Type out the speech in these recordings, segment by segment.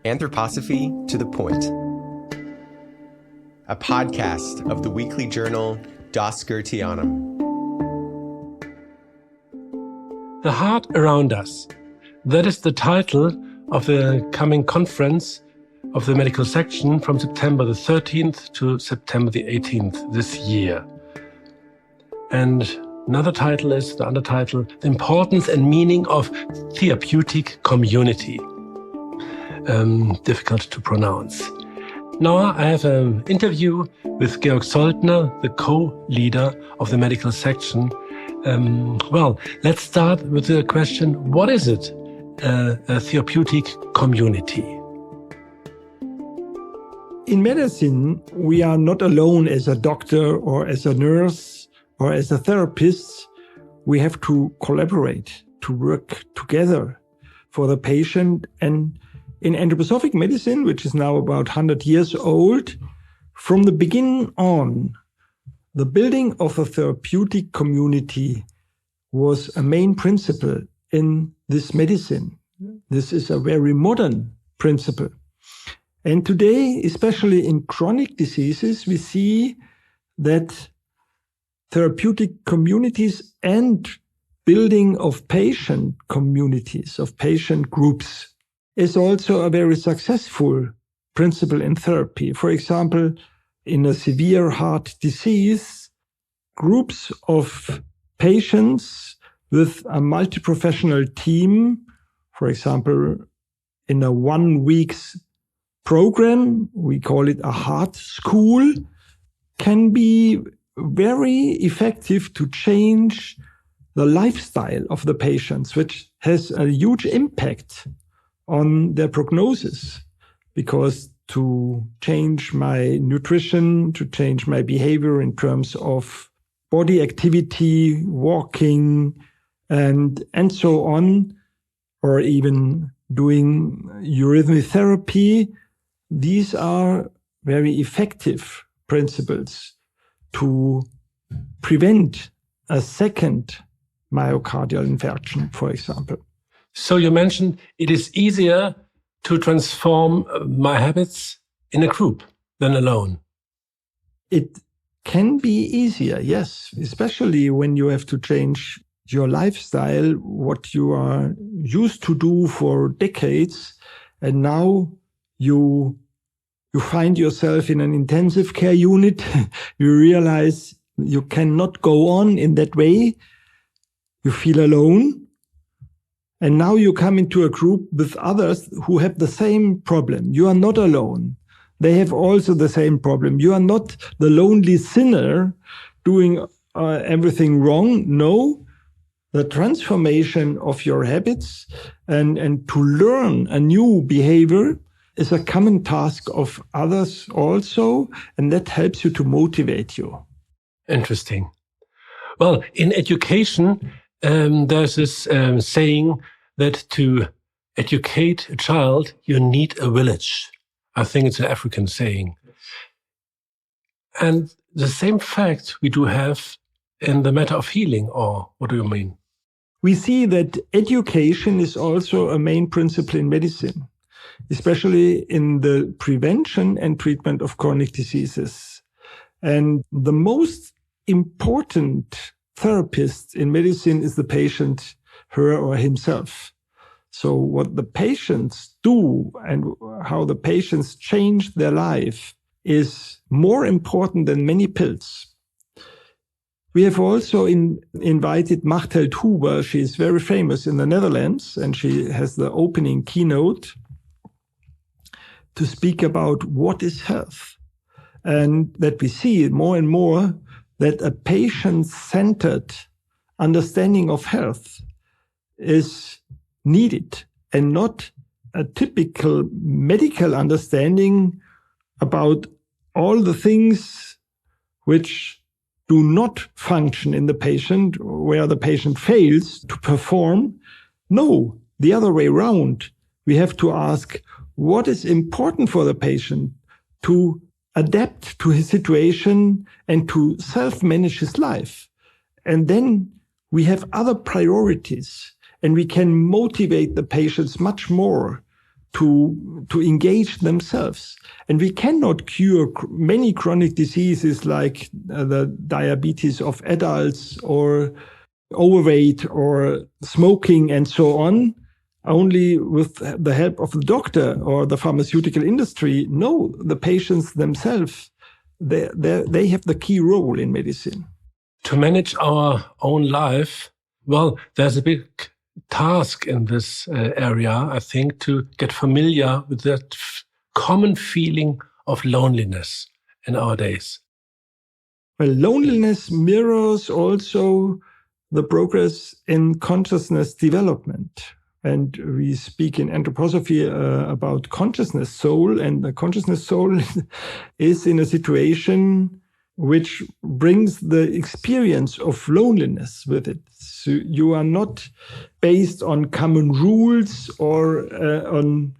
Anthroposophy to the Point, a podcast of the weekly journal Das Goetheanum. The Heart Around Us. That is the title of the coming conference of the medical section from September the 13th to September the 18th this year. And another title is the undertitle, The Importance and Meaning of Therapeutic Community. Difficult to pronounce. Now I have an interview with Georg Soldner, the co-leader of the medical section. Let's start with the question, what is it, a therapeutic community? In medicine, we are not alone as a doctor or as a nurse or as a therapist. We have to collaborate, to work together for the patient. And in anthroposophic medicine, which is now about 100 years old, from the beginning on, the building of a therapeutic community was a main principle in this medicine. This is a very modern principle. And today, especially in chronic diseases, we see that therapeutic communities and building of patient communities, of patient groups, is also a very successful principle in therapy. For example, in a severe heart disease, groups of patients with a multi-professional team, for example, in a 1 week's program, we call it a heart school, can be very effective to change the lifestyle of the patients, which has a huge impact on their prognosis. Because to change my nutrition, to change my behavior in terms of body activity, walking, and so on, or even doing eurythmy therapy, these are very effective principles to prevent a second myocardial infarction, for example. So you mentioned it is easier to transform my habits in a group than alone. It can be easier, yes, especially when you have to change your lifestyle, what you are used to do for decades, and now you find yourself in an intensive care unit. You realize you cannot go on in that way. You feel alone. And now you come into a group with others who have the same problem. You are not alone. They have also the same problem. You are not the lonely sinner doing everything wrong. No, the transformation of your habits and to learn a new behavior is a common task of others also, and that helps you to motivate you. Interesting. Well, in education, there's this saying that to educate a child, you need a village. I think it's an African saying. And the same fact we do have in the matter of healing, or what do you mean? We see that education is also a main principle in medicine, especially in the prevention and treatment of chronic diseases. And the most important therapist in medicine is the patient, her or himself. So what the patients do and how the patients change their life is more important than many pills. We have also invited Held Huber. She is very famous in the Netherlands, and she has the opening keynote to speak about what is health. And that we see more and more that a patient-centered understanding of health is needed and not a typical medical understanding about all the things which do not function in the patient, where the patient fails to perform. No, the other way around. We have to ask what is important for the patient to adapt to his situation and to self-manage his life. And then we have other priorities, and we can motivate the patients much more to engage themselves. And we cannot cure many chronic diseases like the diabetes of adults or overweight or smoking and so on, only with the help of the doctor or the pharmaceutical industry. No, the patients themselves, they have the key role in medicine. To manage our own life, well, there's a big task in this area, I think, to get familiar with that common feeling of loneliness in our days. Well, loneliness mirrors also the progress in consciousness development. And we speak in Anthroposophy about consciousness soul, and the consciousness soul is in a situation which brings the experience of loneliness with it. So you are not based on common rules or on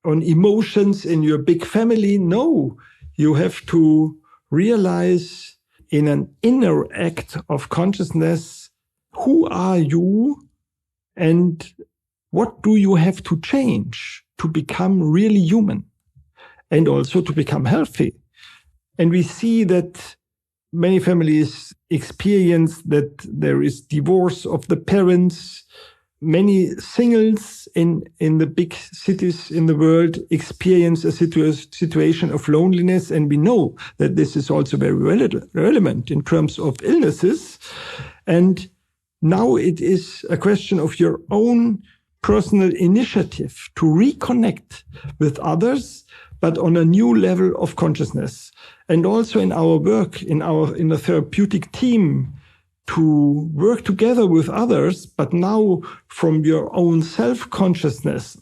emotions in your big family. No, you have to realize in an inner act of consciousness, who are you and what do you have to change to become really human and also to become healthy? And we see that many families experience that there is divorce of the parents. Many singles in the big cities in the world experience a situation of loneliness. And we know that this is also very relevant in terms of illnesses. And now it is a question of your own personal initiative to reconnect with others, but on a new level of consciousness. And also in our work, in the therapeutic team, to work together with others, but now from your own self-consciousness,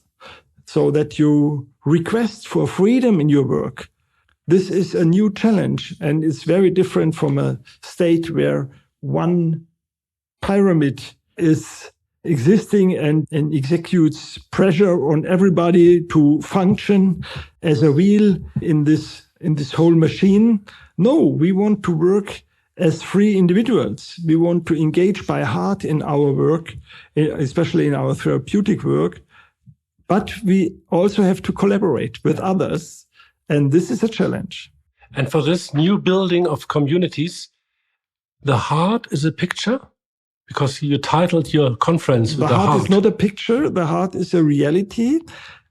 so that you request for freedom in your work. This is a new challenge, and it's very different from a state where one pyramid is existing and executes pressure on everybody to function as a wheel in this whole machine. No, we want to work as free individuals. We want to engage by heart in our work, especially in our therapeutic work. But we also have to collaborate with others. And this is a challenge. And for this new building of communities, the heart is a picture? Because you titled your conference with the heart. The heart is not a picture. The heart is a reality.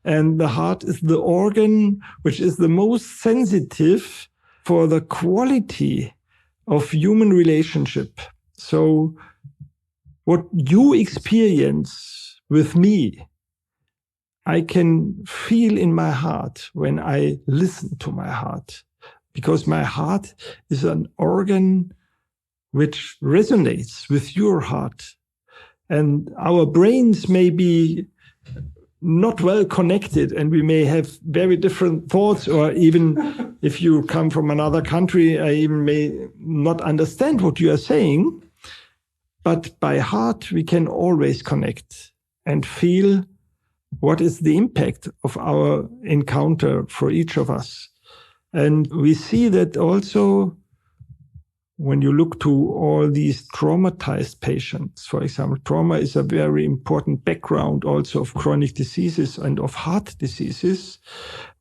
And the heart is the organ which is the most sensitive for the quality of human relationship. So what you experience with me, I can feel in my heart when I listen to my heart, because my heart is an organ which resonates with your heart. And our brains may be not well connected, and we may have very different thoughts, or even if you come from another country, I even may not understand what you are saying. But by heart, we can always connect and feel what is the impact of our encounter for each of us. And we see that also when you look to all these traumatized patients. For example, trauma is a very important background also of chronic diseases and of heart diseases.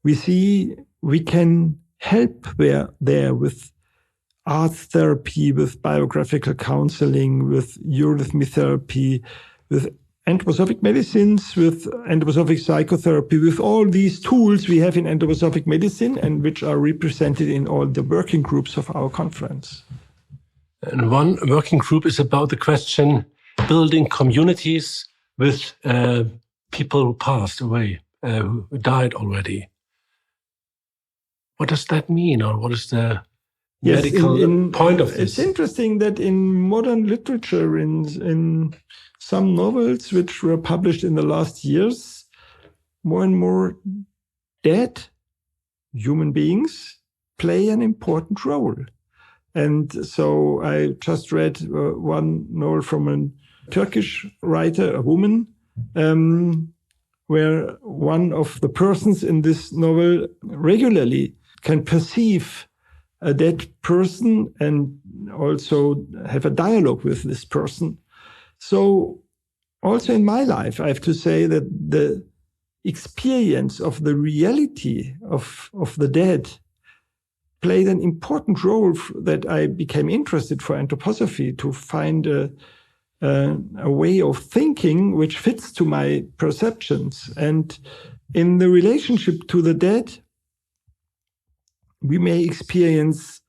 We see we can help there with art therapy, with biographical counseling, with eurythmy therapy, with anthroposophic medicines, with anthroposophic psychotherapy, with all these tools we have in anthroposophic medicine and which are represented in all the working groups of our conference. And one working group is about the question building communities with people who passed away, who died already. What does that mean, or what is the medical point of this? It's interesting that in modern literature, in some novels which were published in the last years, more and more dead human beings play an important role. And so I just read one novel from a Turkish writer, a woman, where one of the persons in this novel regularly can perceive a dead person and also have a dialogue with this person. So also in my life, I have to say that the experience of the reality of the dead played an important role that I became interested for anthroposophy, to find a way of thinking which fits to my perceptions. And in the relationship to the dead, we may experience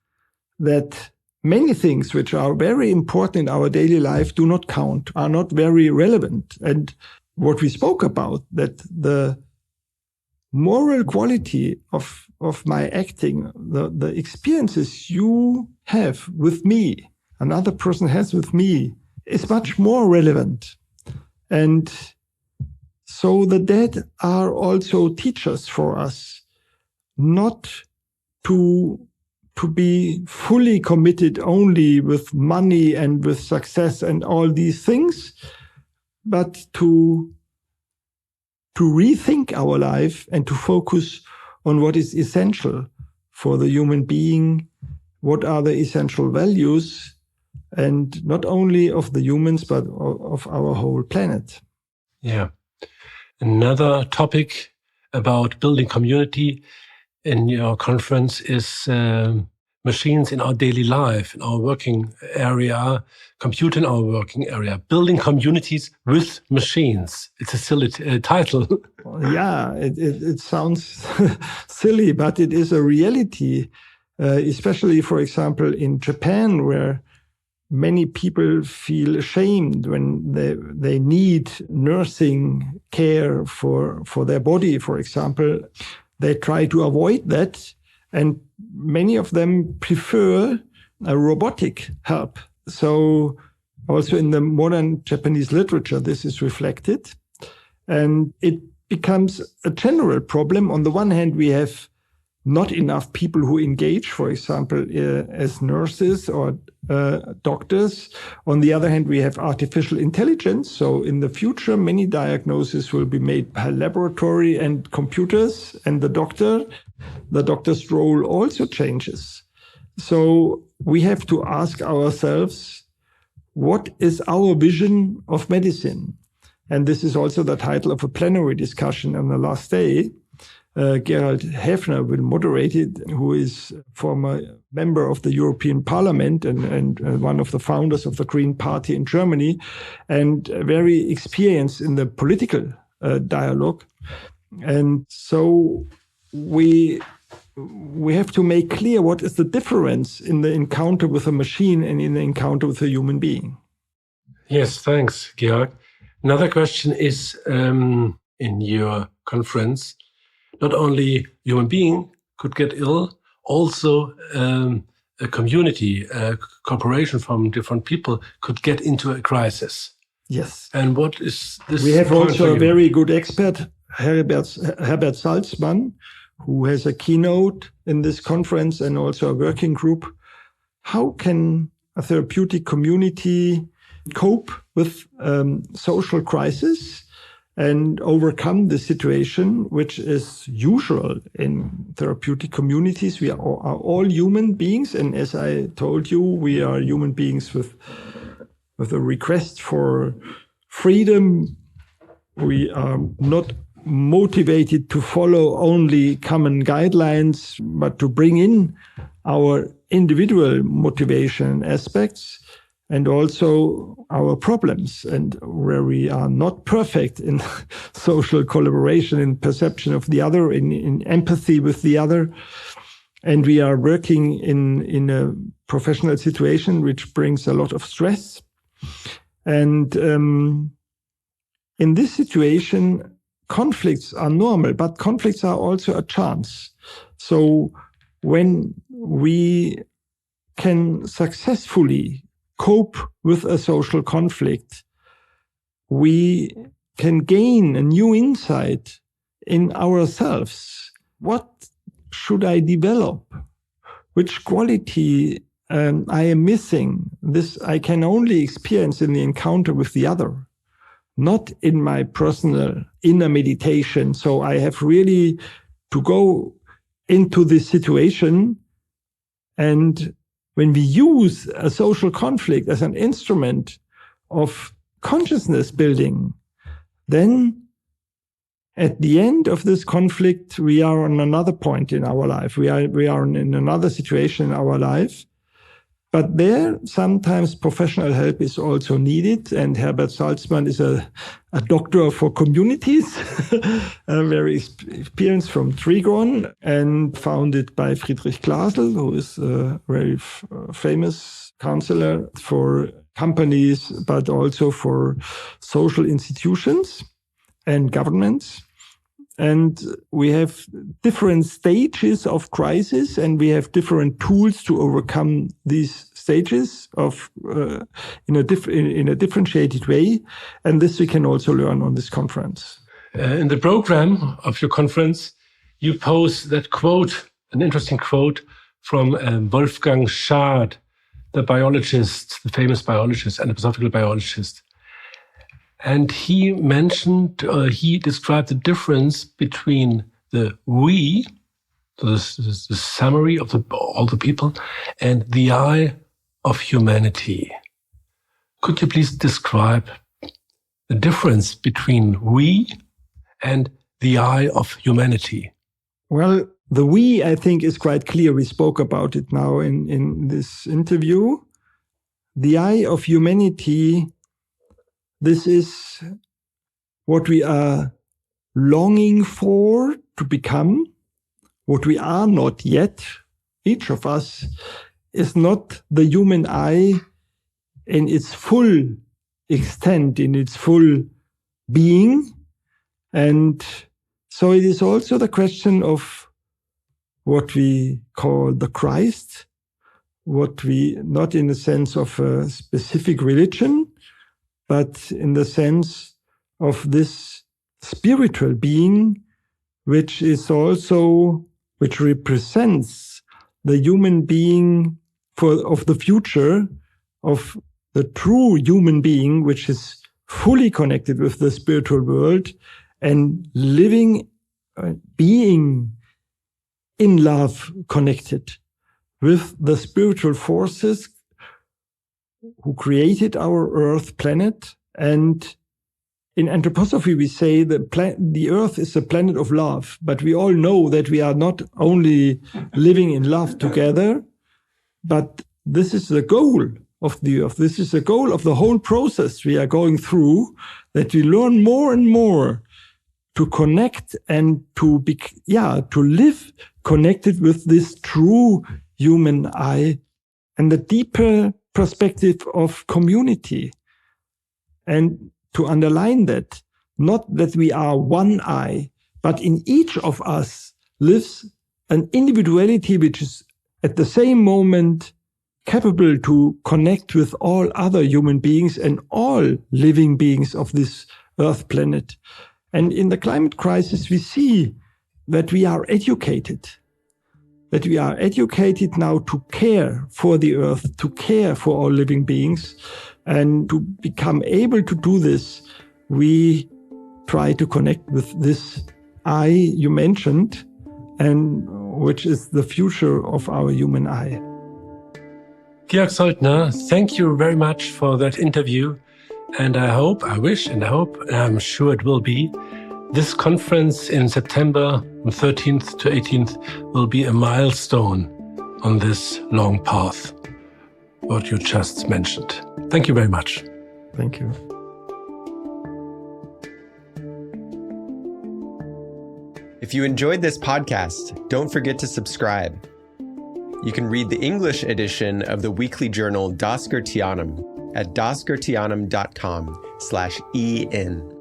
that many things which are very important in our daily life do not count, are not very relevant. And what we spoke about, that the moral quality of my acting, the experiences you have with me, another person has with me, is much more relevant. And so the dead are also teachers for us, not to be fully committed only with money and with success and all these things, but to rethink our life and to focus on what is essential for the human being, what are the essential values, and not only of the humans, but of our whole planet. Yeah. Another topic about building community in your conference is machines in our daily life, in our working area, computer in our working area, building communities with machines. It's a silly title. Yeah, it sounds silly, but it is a reality, especially, for example, in Japan, where many people feel ashamed when they need nursing care for their body, for example. They try to avoid that, and many of them prefer a robotic help. So also in the modern Japanese literature, this is reflected. And it becomes a general problem. On the one hand, we have not enough people who engage, for example, as nurses or doctors. On the other hand, we have artificial intelligence. So in the future, many diagnoses will be made by laboratory and computers, and the doctor's role also changes. So we have to ask ourselves, what is our vision of medicine? And this is also the title of a plenary discussion on the last day. Gerald Häfner will moderate it, who is former member of the European Parliament and one of the founders of the Green Party in Germany, and very experienced in the political dialogue. And so we have to make clear what is the difference in the encounter with a machine and in the encounter with a human being. Yes, thanks, Georg. Another question is, in your conference, not only human being could get ill, also a community, a cooperation from different people could get into a crisis. Yes. And what is this? We have also a very good expert, Herbert Salzmann, who has a keynote in this conference and also a working group. How can a therapeutic community cope with social crisis and overcome the situation, which is usual in therapeutic communities? We are all human beings, and as I told you, we are human beings with a request for freedom. We are not motivated to follow only common guidelines, but to bring in our individual motivation aspects, and also our problems, and where we are not perfect in social collaboration, in perception of the other, in empathy with the other. And we are working in a professional situation which brings a lot of stress. And in this situation, conflicts are normal, but conflicts are also a chance. So when we can successfully cope with a social conflict, we can gain a new insight in ourselves. What should I develop? Which quality I am missing? This I can only experience in the encounter with the other, not in my personal inner meditation. So I have really to go into this situation. And when we use a social conflict as an instrument of consciousness building, then at the end of this conflict, we are on another point in our life. We are in another situation in our life. But there, sometimes professional help is also needed. And Herbert Salzman is a doctor for communities, very experienced from Trigon, and founded by Friedrich Glasl, who is a very famous counselor for companies, but also for social institutions and governments. And we have different stages of crisis, and we have different tools to overcome these stages of in a differentiated way. And this we can also learn on this conference. In the program of your conference, you pose that quote, an interesting quote from Wolfgang Held, the biologist, the famous biologist, anthroposophical biologist. And he described the difference between the we, so this is the summary of all the people, and the I of humanity. Could you please describe the difference between we and the I of humanity? Well, the we, I think, is quite clear. We spoke about it now in this interview. The I of humanity, this is what we are longing for to become, what we are not yet. Each of us is not the human I in its full extent, in its full being. And so it is also the question of what we call the Christ, what we, not in the sense of a specific religion, but in the sense of this spiritual being, which represents the human being of the future, of the true human being, which is fully connected with the spiritual world and living, being in love, connected with the spiritual forces who created our Earth planet. And in Anthroposophy, we say the Earth is a planet of love, but we all know that we are not only living in love together, but this is the goal of the Earth. This is the goal of the whole process we are going through, that we learn more and more to connect and to live connected with this true human I and the deeper perspective of community. And to underline that, not that we are one I, but in each of us lives an individuality which is at the same moment capable to connect with all other human beings and all living beings of this Earth planet. And in the climate crisis, we see that we are educated. That we are educated now to care for the Earth, to care for all living beings. And to become able to do this, we try to connect with this I you mentioned, and which is the future of our human I. Georg Soldner, thank you very much for that interview. And I'm sure it will be, this conference in September from 13th to 18th will be a milestone on this long path, what you just mentioned. Thank you very much. Thank you. If you enjoyed this podcast, don't forget to subscribe. You can read the English edition of the weekly journal Das Goetheanum at dasgoetheanum.com/en.